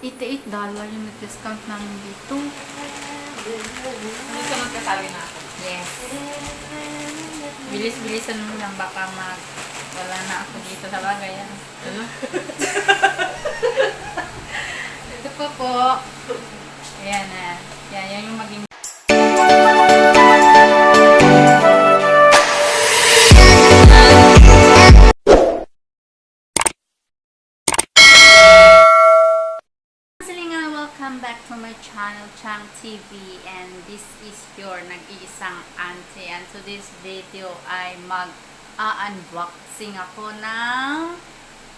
$88 yung discount namin dito. Hindi ka magkasabi na ako. Yes. Bilis-bilisan mo lang, baka wala na ako dito sa bagay. Ano? Ito po. Ayan na. Yan yung maging welcome back to my channel, Chang TV, and this is your nag-iisang auntie. And to this video ay mag-unboxing ako ng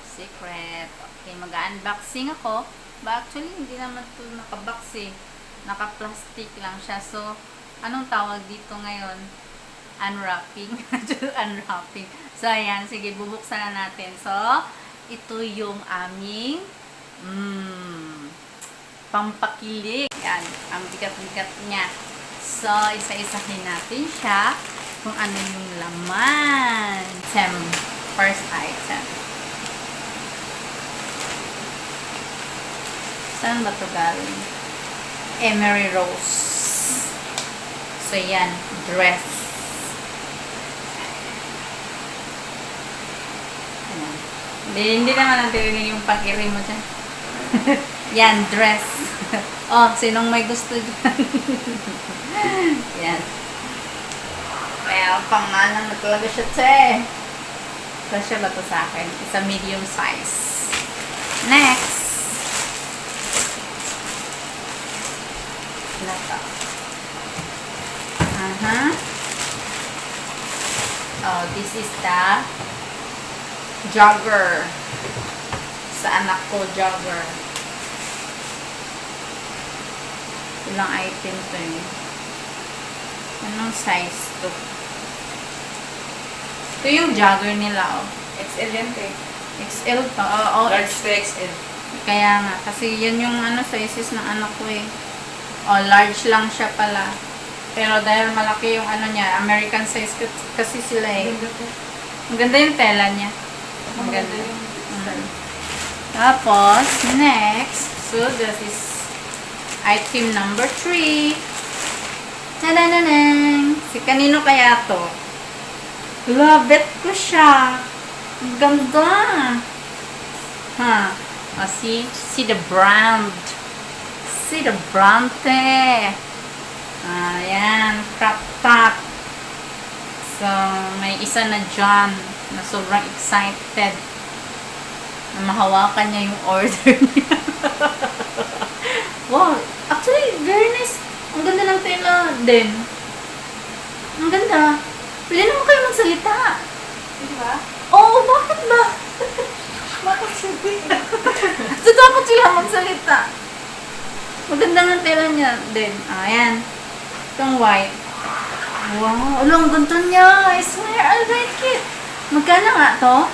secret. Okay, mag-unboxing ako. But actually, hindi naman ito nakabox eh. Naka-plastic lang siya. So, anong tawag dito ngayon? Unwrapping. Unwrapping. So, ayan. Sige, bubuksan na natin. So, ito yung aming pampakilig. Yan, ang bigat-bigat niya. So, isa-isahin natin siya kung ano yung laman. First item. Saan ba ito galing? Emery Rose. So, yan. Dress. Hindi naman natin yung pang-iri mo dyan. Yan, dress. Oh, sinong may gusto dyan? Yan. Well, pangalan na talaga siya, te. Kasya ba ito sa akin? Isa medium size. Next. Ano ito? Oh, this is the jogger. Sa anak ko, jogger. Ilang item to eh. Anong size to? Ito yung jogger nila, oh. XL yan, te. XL to. Oh, Large to XL. Kaya nga. Kasi yan yung sizes ng anak ko eh. Oh, large lang siya pala. Pero dahil malaki yung niya, American size kasi sila eh. Ang ganda yung tela niya. Ang ganda yung style. Tapos, next. So, this is item number 3. Tadadadang! Si kanino kaya to? Bet ko siya. Ang ganda. Oh, see the brand. See the brand, te. Ayan. Crop top. So, may isa na dyan na sobrang excited na mahawakan niya yung order niya. Wow, actually, very nice. Ang ganda ng tela din. Ang ganda. Pwede naman kayo magsalita. Di ba? Oo, bakit ba? Bakit sabi? Tatakot sila magsalita. Maganda ng tela niya din. Ayan. Itong white. Wow, ang ganda niya. I swear, I like it. Magkano nga to?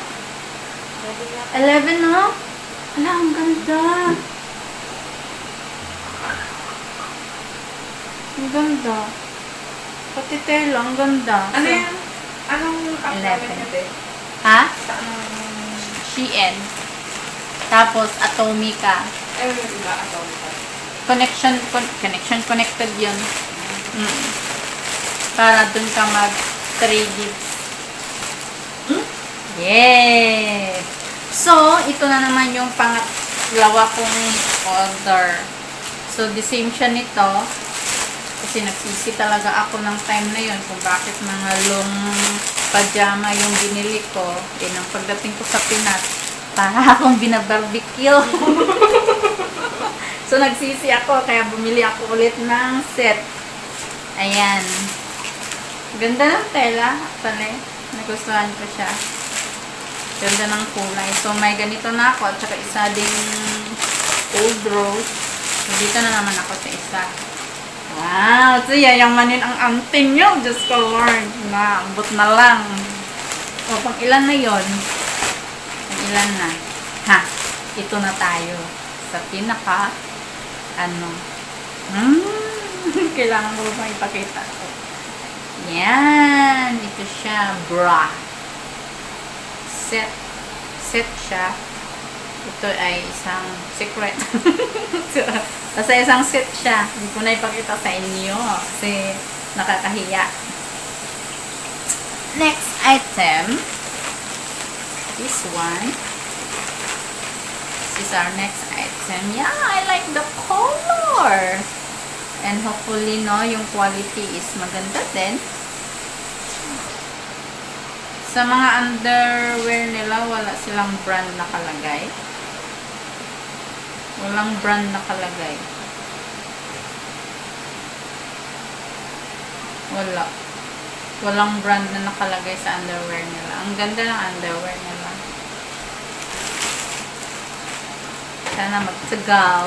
11, no? Ala, ang ganda. Ang ganda. Pati tela, ang ganda. Ano yan? Anong 11. niya, te? Ha? Sa anong... Shein. Tapos, Atomica. Ay, yung iba, Atomica. Connected yun. Para dun ka mag-3 gifts. Yes! So, ito na naman yung pangalawa kong order. So, the same siya nito. Kasi nagsisi talaga ako ng time na yun kung bakit mga long pajama yung binili ko. Ang pagdating ko sa Pinas, para akong binabarbecue. So, nagsisi ako, kaya bumili ako ulit ng set. Ayan. Ganda ng tela, actually. Nagustuhan ko siya. Ganda ng kulay. So, may ganito na ako, at saka isa ding old rose. So, dito na naman ako sa isa. Wow! So, yayamanin ang auntie nyo. Diyos ko, Lord. Naambot na lang. O, pang ilan na yon? Pang ilan na? Ha? Ito na tayo. Sa pinaka, kailangan mo ba ipakita ko? Yan! Ito siya. Bra. Set siya. Ito ay isang secret. Basta isang set siya. Hindi ko na ipakita sa inyo kasi nakakahiya. Next item. This one. This is our next item. Yeah, I like the color. And hopefully, no, yung quality is maganda din. Sa mga underwear nila, wala silang brand nakalagay. Walang brand nakalagay. Wala. Walang brand na nakalagay sa underwear nila. Ang ganda ng underwear nila. Sana magtagal.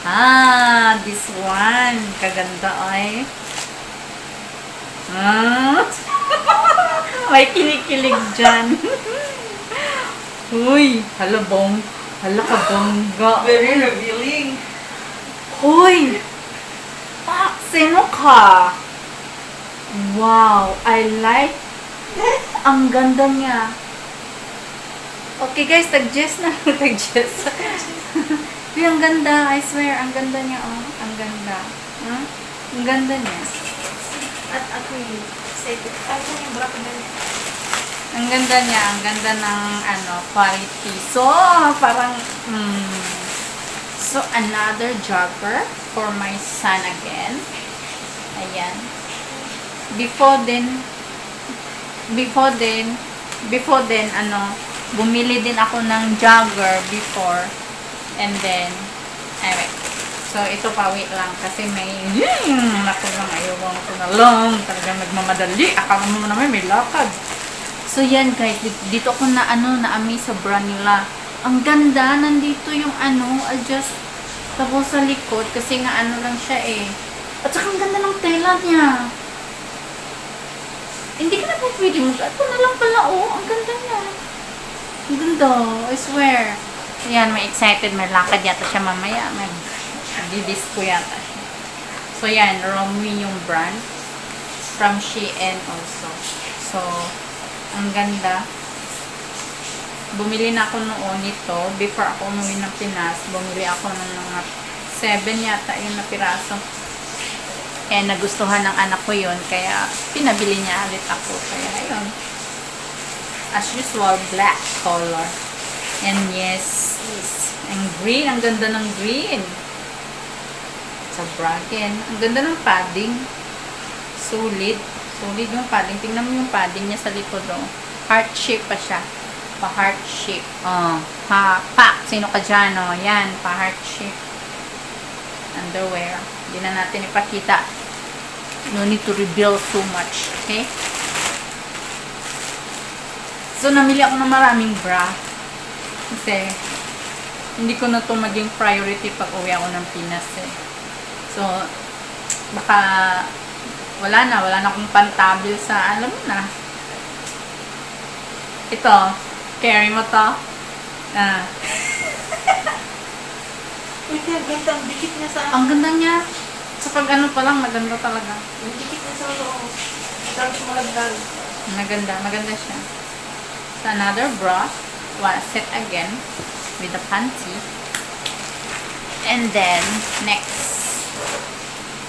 Ah, this one. Kaganda ay. Ah. May kinikilig dyan. Uy, hala kabongga. Very revealing. Uy! Sino ka? Wow, I like. Ang ganda niya. Okay guys, tag-jess na. Tag-jess. Uy, ang ganda. I swear, ang ganda niya. Oh, ang ganda. Huh? Ang ganda niya. At ako yung excited. Ako yung bra ko na niya. Ang ganda niya. Ang ganda ng quality. So, parang, So, another jogger for my son again. Ayan. Before then, bumili din ako ng jogger before. And then, anyway. So, ito pa, wait lang. Kasi may, naku lang, ayaw ko na lang. Talagang nagmamadali. Akala mo naman may lakad. So, yan guys. Dito ako na-amaze sa brand nila. Ang ganda. Nandito yung adjust. Tapos sa likod. Kasi nga lang siya eh. At saka ang ganda ng tela niya. Hindi ka na po pwede mo. Ito na lang pala, oh. Ang ganda niya. Ang ganda. I swear. Ayan, may excited. May lakad yata siya mamaya. Mag-disco yata siya. So, yan. Romwe yung brand. From Shein also. So, ang ganda. Bumili na ako noon nito. Before ako umuwi ng Pinas, bumili ako ng mga 7 yata yung napiraso. Eh, nagustuhan ng anak ko yun. Kaya, pinabili niya ulit ako. Kaya, ayun. As usual, black color. And yes, ang green. Ang ganda ng green. Sa bracken. Ang ganda ng padding. Solid. Solid yung padding. Tingnan mo yung padding niya sa likod. Oh. Heart shape pa siya. Pa-heart shape. Oh. Sino ka dyan? Oh. Yan. Pa-heart shape. Underwear. Hindi na natin ipakita. No need to reveal so much. Okay? So, namili ako ng maraming bra. Kasi, hindi ko na to maging priority pag uwi ako ng Pinas eh. So, baka wala na akong pantabil sa, alam mo na. Ito, carry mo to. Uy, ang ganda. Ang dikit niya sa... Ang ganda niya. Sa pag pa lang, maganda talaga. Ang dikit niya sa loob. Tapos malagdag. Maganda siya. So, another bra. Set again with the panty. And then, next.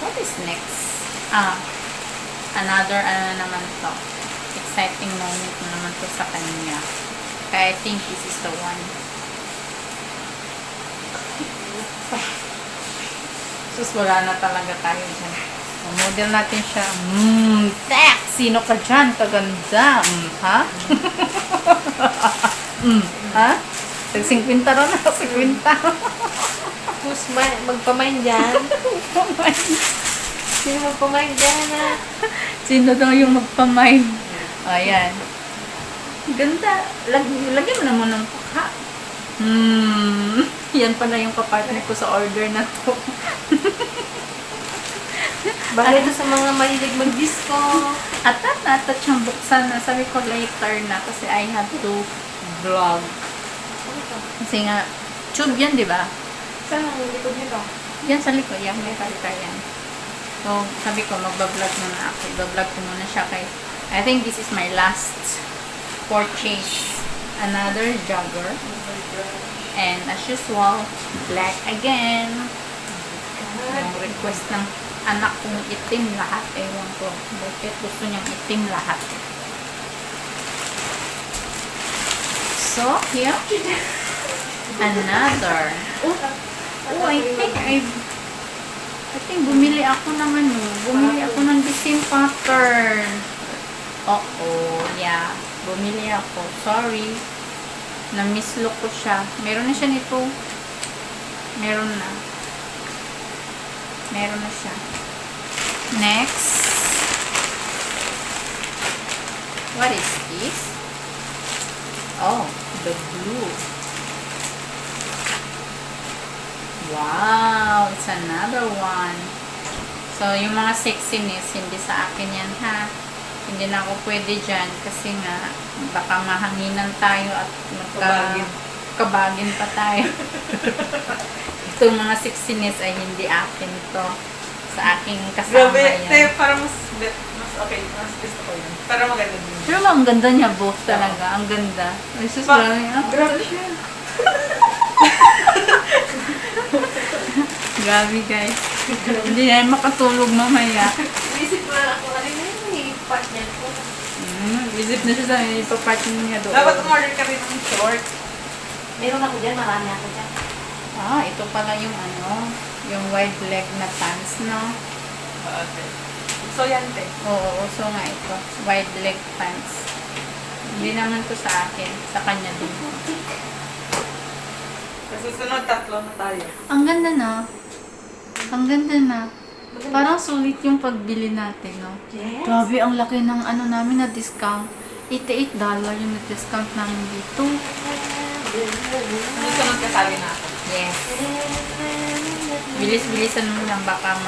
What is next? Another, naman to. Exciting moment naman to sa kanya. Kaya I think this is the one. Sus, wala na talaga tayo dyan. Model natin siya. Tek! Sino ka dyan? Kaganda. Ha? Ha? Tag-50 rin na. 50. Who's magpamain dyan? Sino magpamain dyan ha? Sino daw yung magpamain? Ayan. Ganda. Lagyan mo naman ng paka. Yan pala yung kapartner ko sa order na to. Bagay to sa mga mahilig mag-disco. At siyang buksan na. Sabi ko later na kasi I have to vlog. Kasi nga, tube yan, di ba? Saan ang likod nito? Yan sa likod. Yan, may kalita yan. So, sabi ko, magbablog muna ako. Ibablog ko muna siya kay... I think this is my last purchase. Another jogger. And as usual, black again. Yung request ng anak kong itim lahat. Ewan ko. Bakit gusto niyang itim lahat. So, here. Another. Oh, I think bumili ako ng ano. Bumili ako ng the same pattern. Yeah. Bumili ako. Sorry. Na-mislook ko siya. Meron na siya nito. Meron na. Meron na siya. Next. What is this? Oh, the blue. Wow, it's another one. So, yung mga sexiness, hindi sa akin yan, ha? Hindi na ako pwede dyan kasi nga, baka mahanginan tayo at kabagin pa tayo. Itong mga sexiness ay hindi akin ito. Sa aking kasama Grabe, yan. parang mas okay, mas gusto ko yun. Para maganda din. Pero ang ganda niya, both talaga. Ang ganda. Ay, sus, Grabe siya. Grabe, guys. Hindi na yan makatulog mamaya. Isip ko lang ako, ano yun, may partner ko. Isip na siya sa ipapartner niya doon. Dapat umorder ka rin ng short. Meron ako dyan, marami ako dyan. Ah, ito pala yung ano, yung wide leg na pants, no? Okay. So yan, te. Oo, so nga ito. Wide leg pants. Hindi naman to sa akin. Sa kanya din. Sa susunod, tatlo na tayo. Ang ganda na. Ang ganda na. Parang sulit yung pagbili natin, no? Yes. Grabe, ang laki ng ano namin na discount. $88 yung na-discount namin dito. Sa susunod, kasali na ako. Yes. Bilis-bilisan mo lang. Baka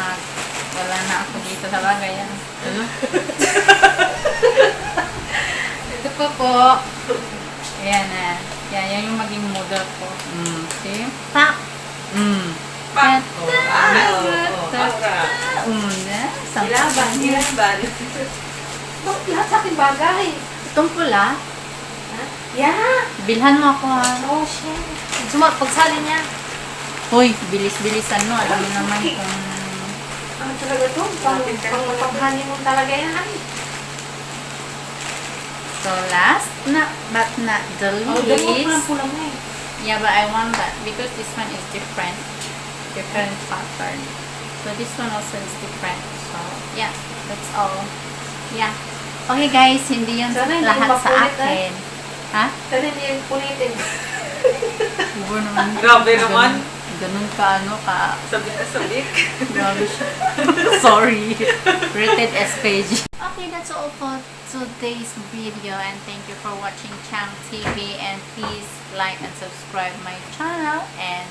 wala na ako dito talaga yan. Ano? Ito po. Ayan na. Yan yung maging model ko. See? Pak! Pak! Ilaban. Bakit lahat sa akin bagay? Itong pula, Ha? Yeah! bilhan mo ako, ha? Oh, shit. Pagsali niya. Hoy, bilis-bilisan mo. Alam mo naman kung... Ano talaga to? Pang-paghani mo talaga yan. So, last but not the Oh, dalawa least. pula mo eh. Yeah, but I want that because this one is different. Different pattern. So, this one also is different. So, yeah. That's all. Yeah. Okay, guys. Hindi yun Sana hindi lahat mo sa makulit, akin. Ha? Sana hindi yung pulitin. Ubo naman. Grabe naman. Ganun ka, ano ka. Sabik. Grabe siya. Sorry. Rated S page. Okay, that's all for today's video and thank you for watching Chang TV and please like and subscribe my channel and